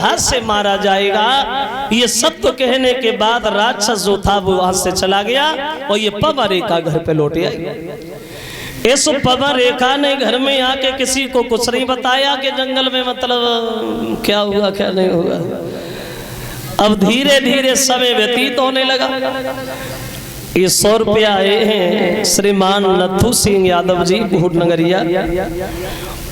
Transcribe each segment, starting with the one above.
हाथ से मारा जाएगा। ये सत्य कहने के बाद राक्षस जो था वो वहां से चला गया और ये पवन रेखा घर पे लौट आई। इस पवन रेखा ने घर में आके किसी को कुछ नहीं बताया कि जंगल में मतलब क्या हुआ क्या नहीं हुआ। अब धीरे धीरे समय व्यतीत होने लगा। ये 100 रुपया आए हैं श्रीमान नथु सिंह यादव जी बूढ़ नगरिया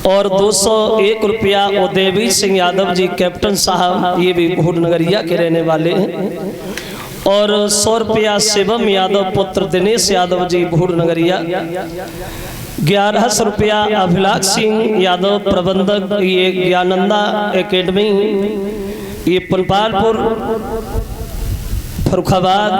और 201 रुपया उदयवीर सिंह यादव जी कैप्टन साहब, ये भी बूढ़ नगरिया के रहने वाले हैं। और 100 रुपया शिवम यादव पुत्र दिनेश यादव जी बूढ़ नगरिया। 1100 रुपया अभिलाष सिंह यादव प्रबंधक, ये ज्ञानंदा एकेडमी, ये पुलपालपुर फरुखाबाद,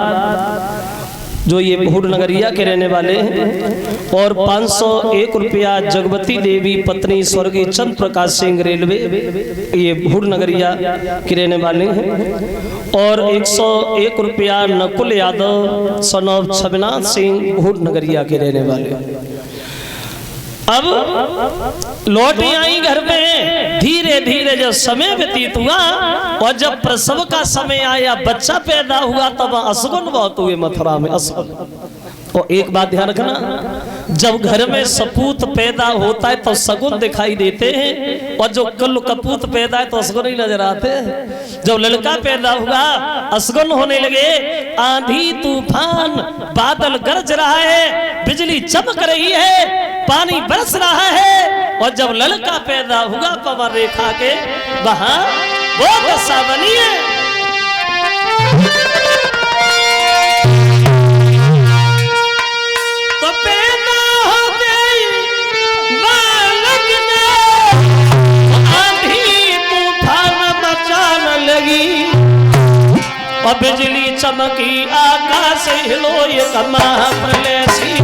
जो ये बूढ़ नगरिया के रहने वाले हैं। और 501 रुपया जगवती देवी पत्नी स्वर्गीय चंद्र प्रकाश सिंह रेलवे, ये बूढ़ नगरिया के रहने वाले हैं। और 101 रुपया नकुल यादव सनौब छबनाथ सिंह बूढ़ नगरिया के रहने वाले। अब लौट आई घर में। धीरे धीरे जब समय व्यतीत हुआ और जब प्रसव का समय आया, बच्चा पैदा हुआ, तब असगुन बहुत हुए मथुरा में, असगुन। और एक बात ध्यान रखना, जब घर में सपूत पैदा होता है तो सगुन दिखाई देते हैं और जो कल कपूत पैदा है तो असगुन ही नजर आते हैं। जब लड़का पैदा हुआ असगुन होने लगे। आंधी तूफान बादल गरज रहा है, बिजली चमक रही है, पानी बरस रहा है। और जब लड़का पैदा हुआ पवन रेखा के वहां वो दशा बनी है। तो पैदा हो गई बालक ने, आंधी तूफान मचाने लगी और बिजली चमकी, आकाश हिलो, ये महाप्रलय सी।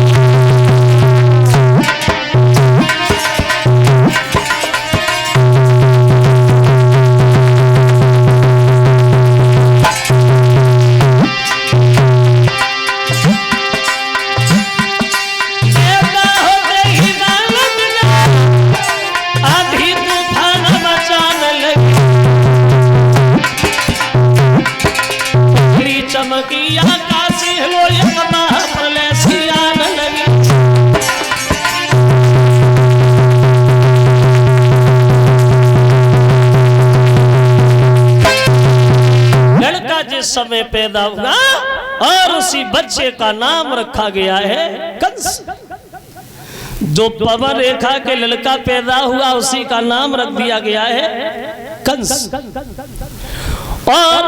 चमकी आकाश हिलो, ये महाप्रलय सी आने लगी। लड़का जिस समय पैदा हुआ और उसी बच्चे का नाम रखा गया है कंस। जो पवन रेखा के लड़का पैदा हुआ उसी का नाम रख दिया गया है कंस। और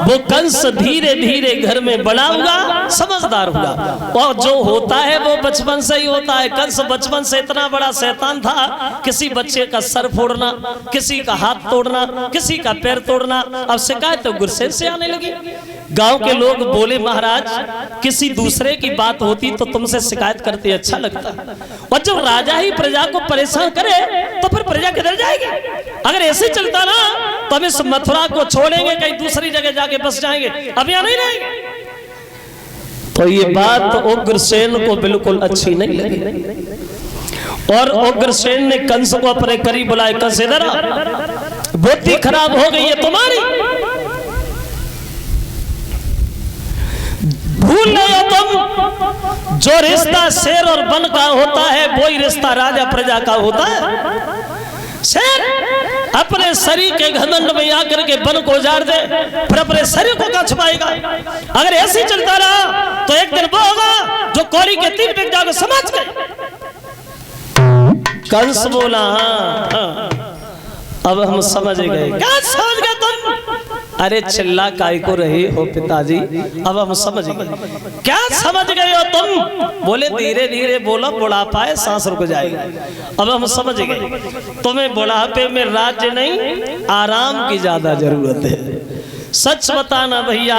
वो कंस धीरे धीरे घर में बड़ा हुआ, समझदार हुआ। और जो होता है वो बचपन से ही होता है। कंस बचपन से इतना बड़ा शैतान था, किसी बच्चे का सर फोड़ना, किसी का हाथ तोड़ना, किसी का पैर तोड़ना। अब शिकायत तो गुस्से से आने लगी। गांव के लोग बोले, महाराज किसी दूसरे की बात होती तो तुमसे शिकायत करते अच्छा लगता, और जब राजा ही प्रजा को परेशान करे तो फिर प्रजा किधर जाएगी? अगर ऐसे चलता ना तो हम इस मथुरा को छोड़ेंगे, कहीं दूसरी जगह जाके बस जाएंगे, अब यहाँ नहीं रहेंगे। तो ये बात उग्रसेन को बिल्कुल अच्छी नहीं लगी और उग्रसेन ने कंस को अपने करीब बुलाया। कंस इधर आ, बुद्धि खराब हो गई है तुम्हारी, भूल गए तुम जो रिश्ता शेर और बन का होता है वही रिश्ता राजा प्रजा का होता है। शेर अपने शरीर के घमंड में आकर के बन को उजाड़ दे, फिर अपने शरीर को कहाँ छुपाएगा? अगर ऐसे चलता रहा तो एक दिन वो होगा जो कोरी के 3 बिग जाकर समझ गए। कंस बोला, हाँ, अब हम समझ गए। क्या समझ गए तुम? अरे चिल्ला काय को रहे हो पिताजी, अब हम समझ गए। क्या समझ गए हो तुम? बोले धीरे धीरे बोलो, बुढ़ापा है, सांस रुक जाएगी। अब हम समझ गए, तुम्हें बुढ़ापे में राज्य नहीं आराम की ज्यादा जरूरत है। सच बताना भैया,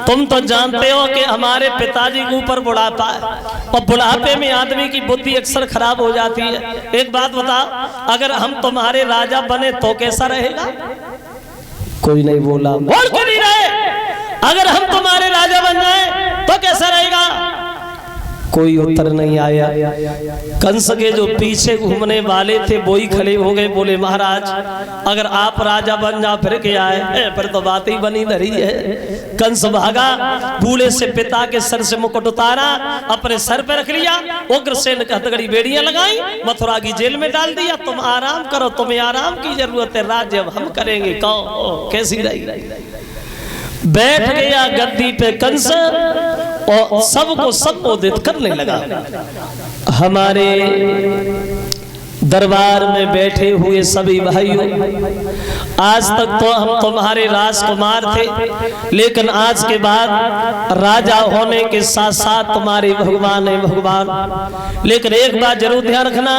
तुम तो जानते हो कि हमारे पिताजी के ऊपर बुढ़ापा है और बुढ़ापे में आदमी की बुद्धि अक्सर खराब हो जाती है। एक बात बता, अगर हम तुम्हारे राजा बने तो कैसा रहेगा? कोई नहीं बोला। और क्यों नहीं रहे? अगर हम तुम्हारे राजा बन जाए तो कैसा रहेगा? कोई उत्तर नहीं आया। कंस के जो पीछे घूमने वाले थे वो ही खड़े हो गए, बोले महाराज अगर आप राजा बन जा फिर क्या है, फिर तो बात ही बनी धरी है। कंस भागा, बूढ़े से पिता के सर से मुकुट उतारा, अपने सर पे रख लिया, उग्रसेन का हथकड़ी बेड़ियां लगाई, मथुरा की जेल में डाल दिया। तुम आराम करो, तुम्हें आराम की जरूरत है, राज्य अब हम करेंगे। कहो कैसी रही। बैठ गया गद्दी पे कंस और सबको संबोधित करने लगा। हमारे दरबार में बैठे हुए सभी भाइयों, आज तक तो हम तुम्हारे राजकुमार थे, लेकिन आज के बाद राजा होने के साथ साथ तुम्हारे भगवान है भगवान। लेकिन एक बात जरूर ध्यान रखना,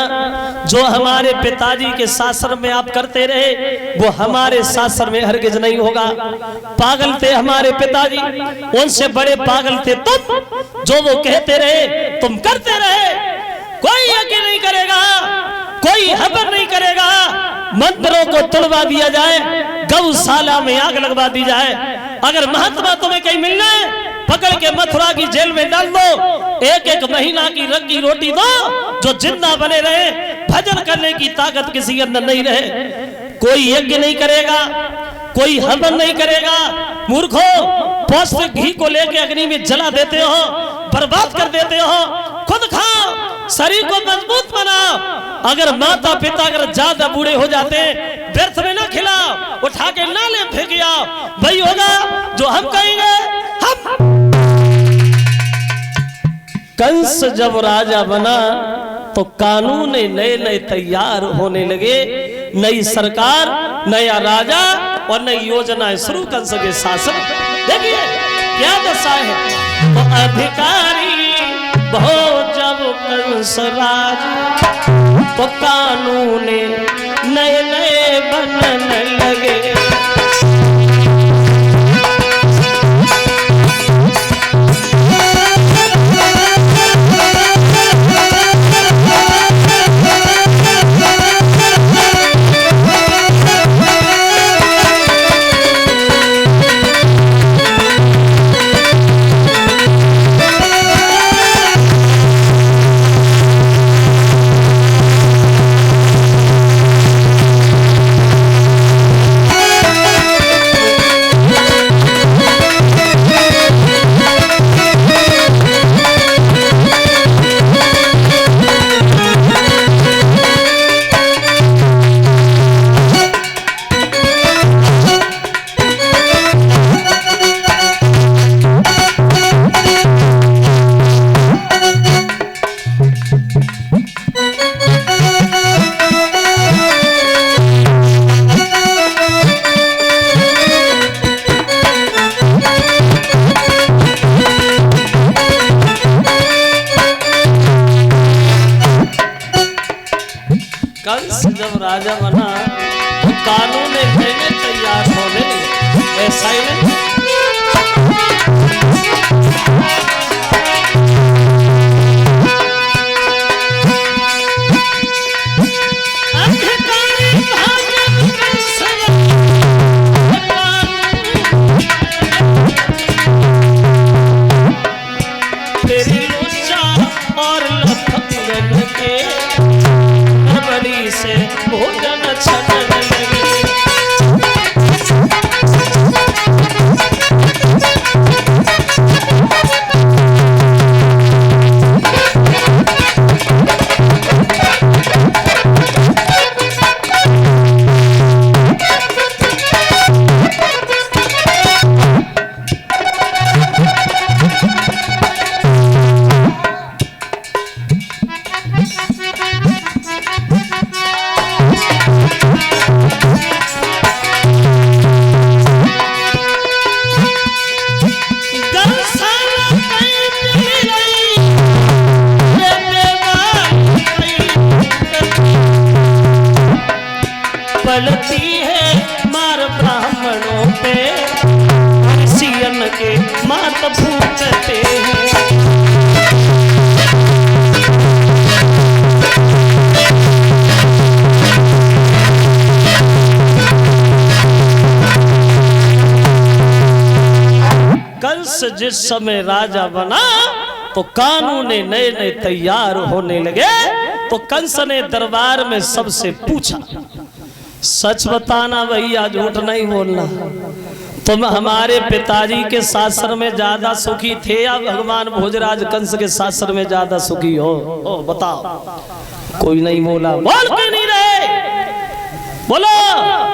जो हमारे पिताजी के शासन में आप करते रहे वो हमारे शासन में हरगिज नहीं होगा। पागल थे हमारे पिताजी, उनसे बड़े पागल थे तुम। जो वो कहते रहे तुम करते रहे, कोई यकीन नहीं करेगा, कोई खबर नहीं करेगा। मंदिरों को तोड़वा दिया जाए, गौशाला में आग लगवा दी जाए। अगर महात्मा तुम्हें कहीं मिलना है, पकड़ के मथुरा की जेल में डाल दो, एक एक महीना की रंगी रोटी दो, जो जिंदा बने रहे, भजन करने की ताकत किसी के अंदर नहीं रहे। कोई यज्ञ नहीं करेगा, कोई हवन नहीं करेगा। मूर्खो, पौष्टिक घी को लेके अग्नि में जला देते हो, बर्बाद कर देते हो। खुद खाओ, शरीर को मजबूत बनाओ। अगर माता पिता अगर ज्यादा बूढ़े हो जाते, व्यर्थ में ना खिलाओ, उठा के नाले फेंक आओ, वही होगा जो हम कहेंगे। हम कंस जब राजा बना तो कानून नए नए तैयार होने लगे, नई सरकार, नया राजा और नई योजनाएं शुरू कंस के शासन। देखिए क्या दशा है, तो अधिकारी बहुत जब कंस राज, तो कानून नए नए बनने लगे। कंस जब राजा बना तो कानून नए तैयार होने लगे। ऐसा ही नहीं, पलती है मार ब्राह्मणों पे, सियन के मात फूटते हैं। कंस जिस समय राजा बना तो कानून नए नए तैयार होने लगे। तो कंस ने दरबार में सबसे पूछा, सच बताना भैया, झूठ नहीं बोलना, तुम हमारे पिताजी के शासन में ज्यादा सुखी थे या भगवान भोजराज कंस के शासन में ज्यादा सुखी हो? बताओ। कोई नहीं बोला। बोल क्यों नहीं रहे? बोलो।